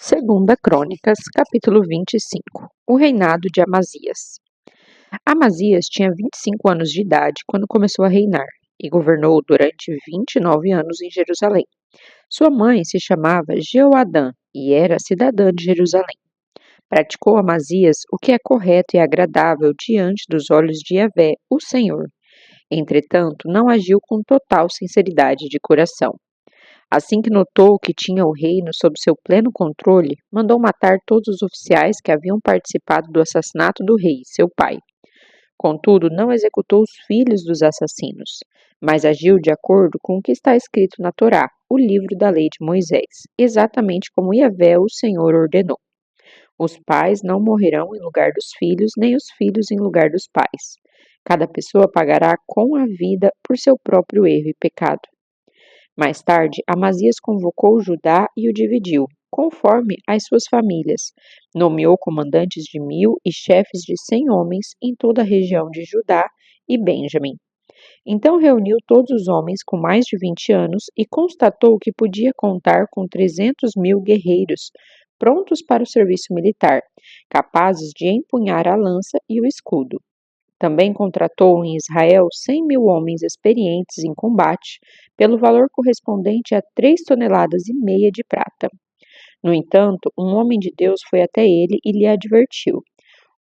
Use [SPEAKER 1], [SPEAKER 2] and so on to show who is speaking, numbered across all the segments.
[SPEAKER 1] Segunda Crônicas, capítulo 25. O reinado de Amazias. Amazias tinha 25 anos de idade quando começou a reinar e governou durante 29 anos em Jerusalém. Sua mãe se chamava Jeoadã e era cidadã de Jerusalém. Praticou Amazias o que é correto e agradável diante dos olhos de Yahvé, o Senhor. Entretanto, não agiu com total sinceridade de coração. Assim que notou que tinha o reino sob seu pleno controle, mandou matar todos os oficiais que haviam participado do assassinato do rei, seu pai. Contudo, não executou os filhos dos assassinos, mas agiu de acordo com o que está escrito na Torá, o livro da lei de Moisés, exatamente como Yahvé, o Senhor, ordenou. Os pais não morrerão em lugar dos filhos, nem os filhos em lugar dos pais. Cada pessoa pagará com a vida por seu próprio erro e pecado. Mais tarde, Amazias convocou Judá e o dividiu, conforme as suas famílias. Nomeou comandantes de 1.000 e chefes de 100 homens em toda a região de Judá e Benjamim. Então reuniu todos os homens com mais de 20 anos e constatou que podia contar com 300.000 guerreiros, prontos para o serviço militar, capazes de empunhar a lança e o escudo. Também contratou em Israel 100.000 homens experientes em combate, pelo valor correspondente a 3,5 toneladas de prata. No entanto, um homem de Deus foi até ele e lhe advertiu: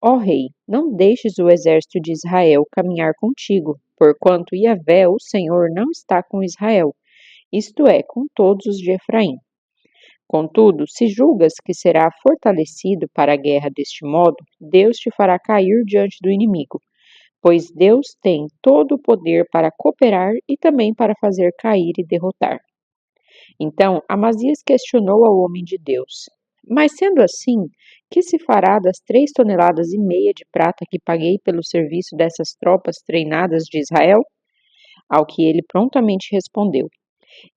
[SPEAKER 1] Ó rei, não deixes o exército de Israel caminhar contigo, porquanto Yahvé, o Senhor, não está com Israel, isto é, com todos os de Efraim. Contudo, se julgas que será fortalecido para a guerra deste modo, Deus te fará cair diante do inimigo, pois Deus tem todo o poder para cooperar e também para fazer cair e derrotar. Então Amazias questionou ao homem de Deus: Mas sendo assim, que se fará das 3,5 toneladas de prata que paguei pelo serviço dessas tropas treinadas de Israel? Ao que ele prontamente respondeu: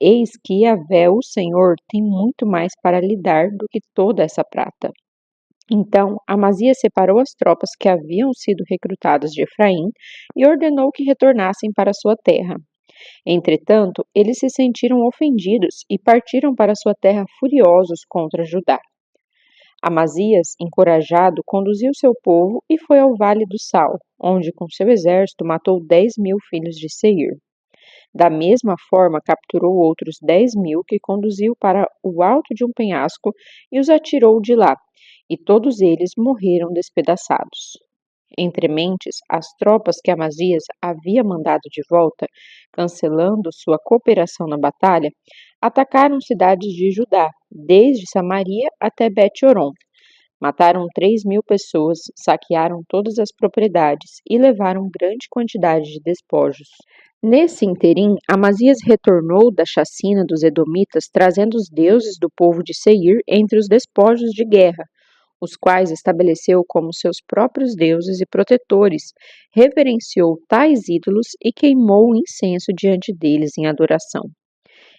[SPEAKER 1] Eis que Yahvé, o Senhor, tem muito mais para lhe dar do que toda essa prata. Então Amazias separou as tropas que haviam sido recrutadas de Efraim e ordenou que retornassem para sua terra. Entretanto, eles se sentiram ofendidos e partiram para sua terra furiosos contra Judá. Amazias, encorajado, conduziu seu povo e foi ao Vale do Sal, onde com seu exército matou 10.000 filhos de Seir. Da mesma forma, capturou outros 10.000 que conduziu para o alto de um penhasco e os atirou de lá, e todos eles morreram despedaçados. Entre mentes, as tropas que Amazias havia mandado de volta, cancelando sua cooperação na batalha, atacaram cidades de Judá, desde Samaria até Bet-Horon. Mataram 3.000 pessoas, saquearam todas as propriedades e levaram grande quantidade de despojos. Nesse interim, Amazias retornou da chacina dos edomitas, trazendo os deuses do povo de Seir entre os despojos de guerra, os quais estabeleceu como seus próprios deuses e protetores, reverenciou tais ídolos e queimou incenso diante deles em adoração.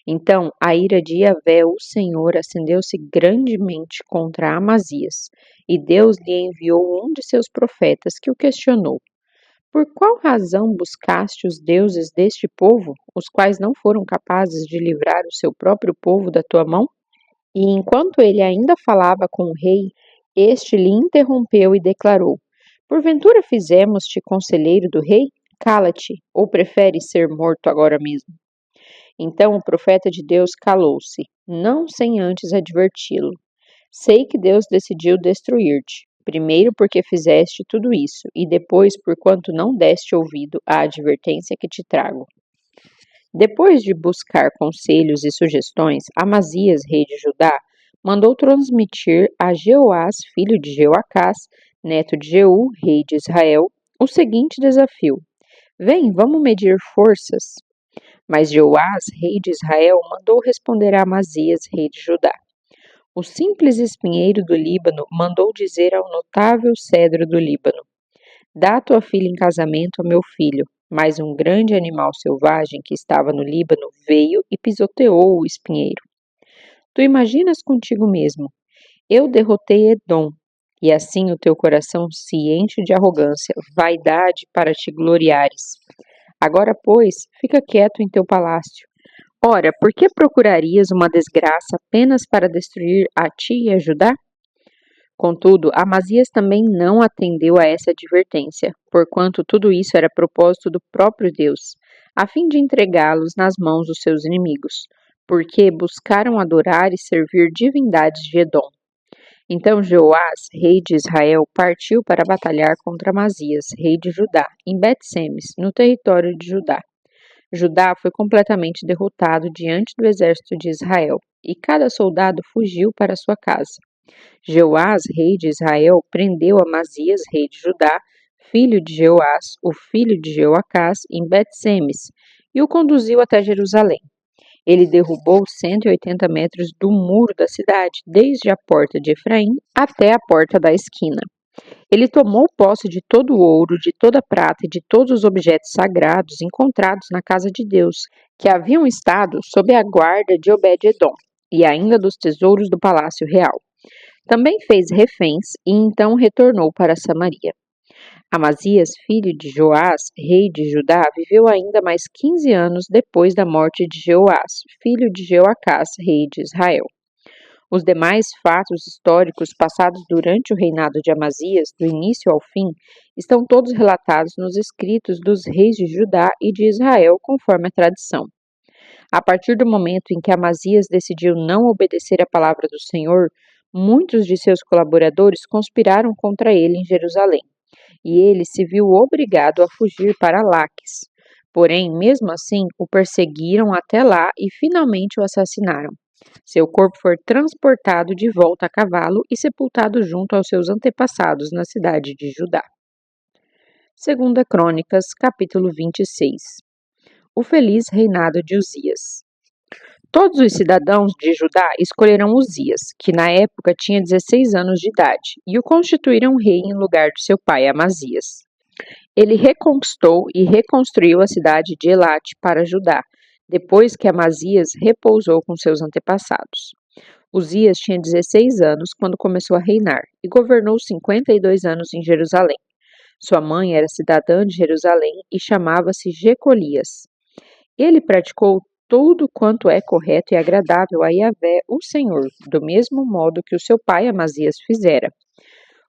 [SPEAKER 1] Então a ira de Yahvé, o Senhor, acendeu-se grandemente contra Amazias, e Deus lhe enviou um de seus profetas que o questionou: Por qual razão buscaste os deuses deste povo, os quais não foram capazes de livrar o seu próprio povo da tua mão? E enquanto ele ainda falava com o rei, este lhe interrompeu e declarou: Porventura fizemos-te conselheiro do rei? Cala-te, ou preferes ser morto agora mesmo? Então o profeta de Deus calou-se, não sem antes adverti-lo. Sei que Deus decidiu destruir-te, primeiro porque fizeste tudo isso, e depois porquanto não deste ouvido à advertência que te trago. Depois de buscar conselhos e sugestões, Amazias, rei de Judá, mandou transmitir a Jeoás, filho de Jeoacás, neto de Jeú, rei de Israel, o seguinte desafio: Vem, vamos medir forças. Mas Jeoás, rei de Israel, mandou responder a Amazias, rei de Judá: O simples espinheiro do Líbano mandou dizer ao notável cedro do Líbano: Dá tua filha em casamento ao meu filho. Mas um grande animal selvagem que estava no Líbano veio e pisoteou o espinheiro. Tu imaginas contigo mesmo: eu derrotei Edom, e assim o teu coração se enche de arrogância, vaidade para te gloriares. Agora, pois, fica quieto em teu palácio. Ora, por que procurarias uma desgraça apenas para destruir a ti e a Judá? Contudo, Amazias também não atendeu a essa advertência, porquanto tudo isso era propósito do próprio Deus, a fim de entregá-los nas mãos dos seus inimigos, porque buscaram adorar e servir divindades de Edom. Então Jeoás, rei de Israel, partiu para batalhar contra Amazias, rei de Judá, em Bet-Semes, no território de Judá. Judá foi completamente derrotado diante do exército de Israel, e cada soldado fugiu para sua casa. Jeoás, rei de Israel, prendeu Amazias, rei de Judá, filho de Jeoás, o filho de Jeoacás, em Bet-Semes, e o conduziu até Jerusalém. Ele derrubou 180 metros do muro da cidade, desde a porta de Efraim até a porta da esquina. Ele tomou posse de todo o ouro, de toda a prata e de todos os objetos sagrados encontrados na casa de Deus, que haviam estado sob a guarda de Obed-Edom, e ainda dos tesouros do palácio real. Também fez reféns e então retornou para Samaria. Amazias, filho de Joás, rei de Judá, viveu ainda mais 15 anos depois da morte de Jeoás, filho de Jeoacás, rei de Israel. Os demais fatos históricos passados durante o reinado de Amazias, do início ao fim, estão todos relatados nos escritos dos reis de Judá e de Israel, conforme a tradição. A partir do momento em que Amazias decidiu não obedecer à palavra do Senhor, muitos de seus colaboradores conspiraram contra ele em Jerusalém, e ele se viu obrigado a fugir para Laques. Porém, mesmo assim, o perseguiram até lá e finalmente o assassinaram. Seu corpo foi transportado de volta a cavalo e sepultado junto aos seus antepassados na cidade de Judá. Segunda Crônicas, capítulo 26. O feliz reinado de Uzias. Todos os cidadãos de Judá escolheram Uzias, que na época tinha 16 anos de idade, e o constituíram rei em lugar de seu pai Amazias. Ele reconquistou e reconstruiu a cidade de Elate para Judá, depois que Amazias repousou com seus antepassados. Uzias tinha 16 anos quando começou a reinar e governou 52 anos em Jerusalém. Sua mãe era cidadã de Jerusalém e chamava-se Jecolias. Ele praticou tudo quanto é correto e agradável a Yahvé, o Senhor, do mesmo modo que o seu pai Amazias fizera.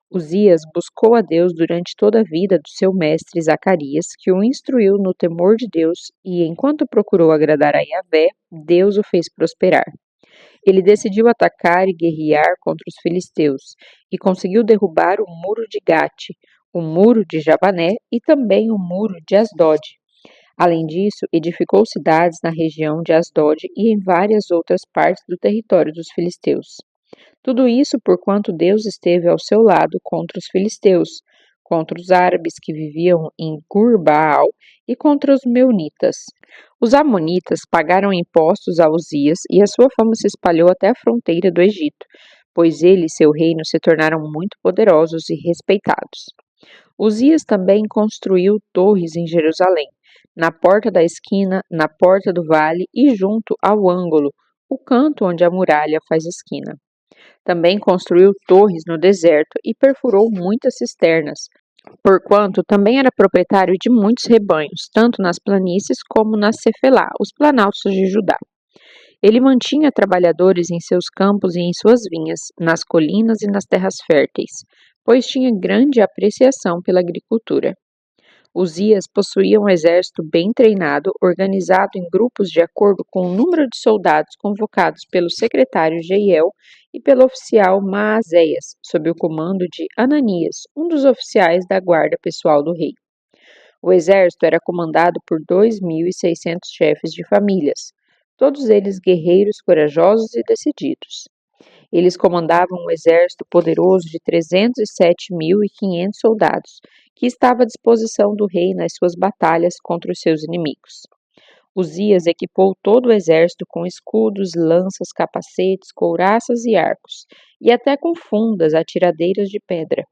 [SPEAKER 1] Uzias buscou a Deus durante toda a vida do seu mestre Zacarias, que o instruiu no temor de Deus, e enquanto procurou agradar a Yahvé, Deus o fez prosperar. Ele decidiu atacar e guerrear contra os filisteus, e conseguiu derrubar o muro de Gate, o muro de Jabané e também o muro de Asdod. Além disso, edificou cidades na região de Asdod e em várias outras partes do território dos filisteus. Tudo isso porquanto Deus esteve ao seu lado contra os filisteus, contra os árabes que viviam em Gur-Baal e contra os meunitas. Os amonitas pagaram impostos a Uzias e a sua fama se espalhou até a fronteira do Egito, pois ele e seu reino se tornaram muito poderosos e respeitados. Uzias também construiu torres em Jerusalém, na porta da esquina, na porta do vale e junto ao ângulo, o canto onde a muralha faz esquina. Também construiu torres no deserto e perfurou muitas cisternas, porquanto também era proprietário de muitos rebanhos, tanto nas planícies como nas Cefelá, os planaltos de Judá. Ele mantinha trabalhadores em seus campos e em suas vinhas, nas colinas e nas terras férteis, pois tinha grande apreciação pela agricultura. Uzias possuía um exército bem treinado, organizado em grupos de acordo com o número de soldados convocados pelo secretário Jeiel e pelo oficial Maazéias, sob o comando de Ananias, um dos oficiais da guarda pessoal do rei. O exército era comandado por 2.600 chefes de famílias, todos eles guerreiros corajosos e decididos. Eles comandavam um exército poderoso de 307.500 soldados, que estava à disposição do rei nas suas batalhas contra os seus inimigos. Uzias equipou todo o exército com escudos, lanças, capacetes, couraças e arcos, e até com fundas atiradeiras de pedra.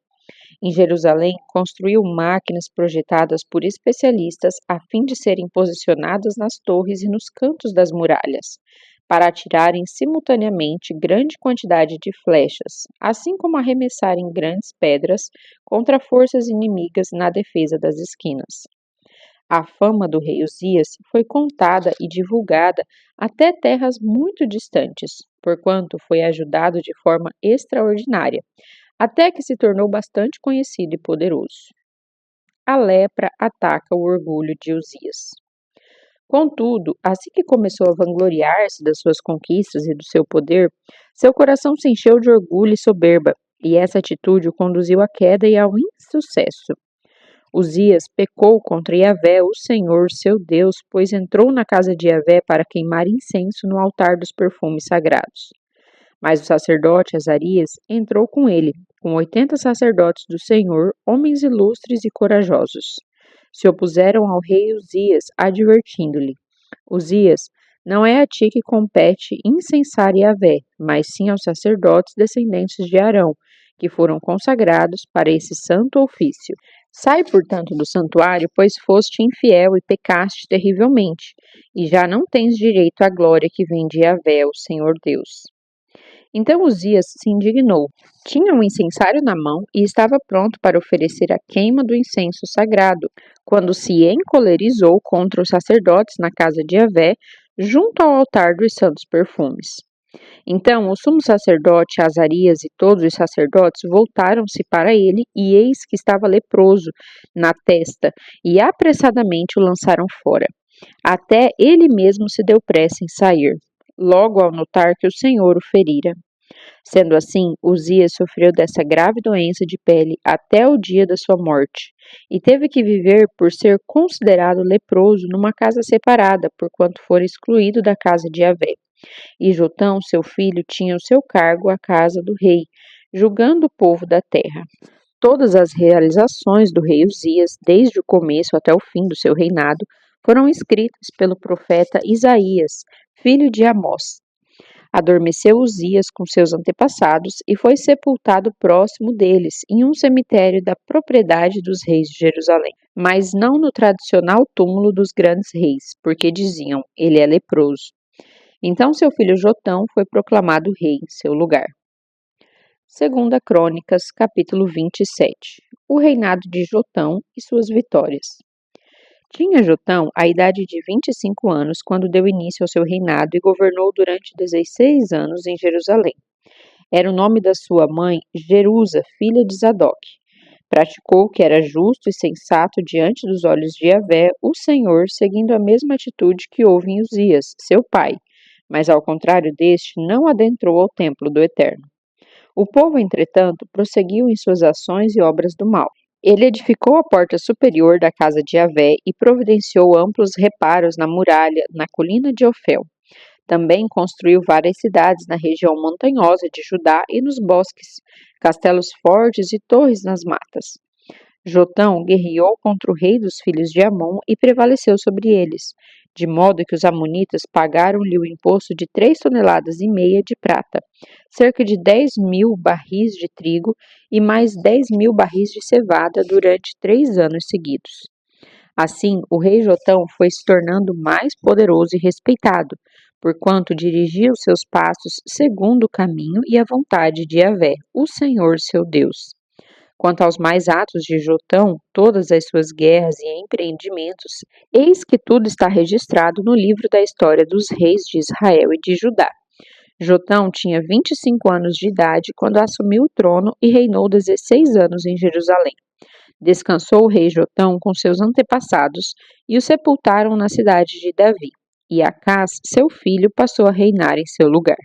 [SPEAKER 1] Em Jerusalém, construiu máquinas projetadas por especialistas a fim de serem posicionadas nas torres e nos cantos das muralhas, para atirarem simultaneamente grande quantidade de flechas, assim como arremessarem grandes pedras contra forças inimigas na defesa das esquinas. A fama do rei Uzias foi contada e divulgada até terras muito distantes, porquanto foi ajudado de forma extraordinária, até que se tornou bastante conhecido e poderoso. A lepra ataca o orgulho de Uzias. Contudo, assim que começou a vangloriar-se das suas conquistas e do seu poder, seu coração se encheu de orgulho e soberba, e essa atitude o conduziu à queda e ao insucesso. Uzias pecou contra Yahvé, o Senhor, seu Deus, pois entrou na casa de Yahvé para queimar incenso no altar dos perfumes sagrados. Mas o sacerdote Azarias entrou com ele, com 80 sacerdotes do Senhor, homens ilustres e corajosos. Se opuseram ao rei Uzias, advertindo-lhe: Uzias, não é a ti que compete incensar Yahvé, mas sim aos sacerdotes descendentes de Arão, que foram consagrados para esse santo ofício. Sai, portanto, do santuário, pois foste infiel e pecaste terrivelmente, e já não tens direito à glória que vem de Yahvé, o Senhor Deus. Então Uzias se indignou. Tinha um incensário na mão e estava pronto para oferecer a queima do incenso sagrado, quando se encolerizou contra os sacerdotes na casa de Yahvé, junto ao altar dos santos perfumes. Então o sumo sacerdote Azarias e todos os sacerdotes voltaram-se para ele, e eis que estava leproso na testa, e apressadamente o lançaram fora. Até ele mesmo se deu pressa em sair, logo ao notar que o Senhor o ferira. Sendo assim, Uzias sofreu dessa grave doença de pele até o dia da sua morte, e teve que viver por ser considerado leproso numa casa separada, porquanto fora excluído da casa de Yahvé. E Jotão, seu filho, tinha o seu cargo a casa do rei, julgando o povo da terra. Todas as realizações do rei Uzias, desde o começo até o fim do seu reinado, foram escritas pelo profeta Isaías, filho de Amós. Adormeceu Uzias com seus antepassados e foi sepultado próximo deles, em um cemitério da propriedade dos reis de Jerusalém. Mas não no tradicional túmulo dos grandes reis, porque diziam, ele é leproso. Então seu filho Jotão foi proclamado rei em seu lugar. Segunda Crônicas, capítulo 27. O reinado de Jotão e suas vitórias. Tinha Jotão a idade de 25 anos quando deu início ao seu reinado e governou durante 16 anos em Jerusalém. Era o nome da sua mãe Jerusa, filha de Zadok. Praticou o que era justo e sensato diante dos olhos de Yahvé, o Senhor, seguindo a mesma atitude que houve em Uzias, seu pai, mas ao contrário deste, não adentrou ao templo do Eterno. O povo, entretanto, prosseguiu em suas ações e obras do mal. Ele edificou a porta superior da casa de Yahvé e providenciou amplos reparos na muralha, na colina de Ofel. Também construiu várias cidades na região montanhosa de Judá e nos bosques, castelos fortes e torres nas matas. Jotão guerreou contra o rei dos filhos de Amon e prevaleceu sobre eles, de modo que os amonitas pagaram-lhe o imposto de 3,5 toneladas de prata, cerca de 10.000 barris de trigo e mais 10.000 barris de cevada durante 3 anos seguidos. Assim, o rei Jotão foi se tornando mais poderoso e respeitado, porquanto dirigia os seus passos segundo o caminho e a vontade de Yahvé, o Senhor seu Deus. Quanto aos mais atos de Jotão, todas as suas guerras e empreendimentos, eis que tudo está registrado no livro da história dos reis de Israel e de Judá. Jotão tinha 25 anos de idade quando assumiu o trono e reinou 16 anos em Jerusalém. Descansou o rei Jotão com seus antepassados e o sepultaram na cidade de Davi. E Acás, seu filho, passou a reinar em seu lugar.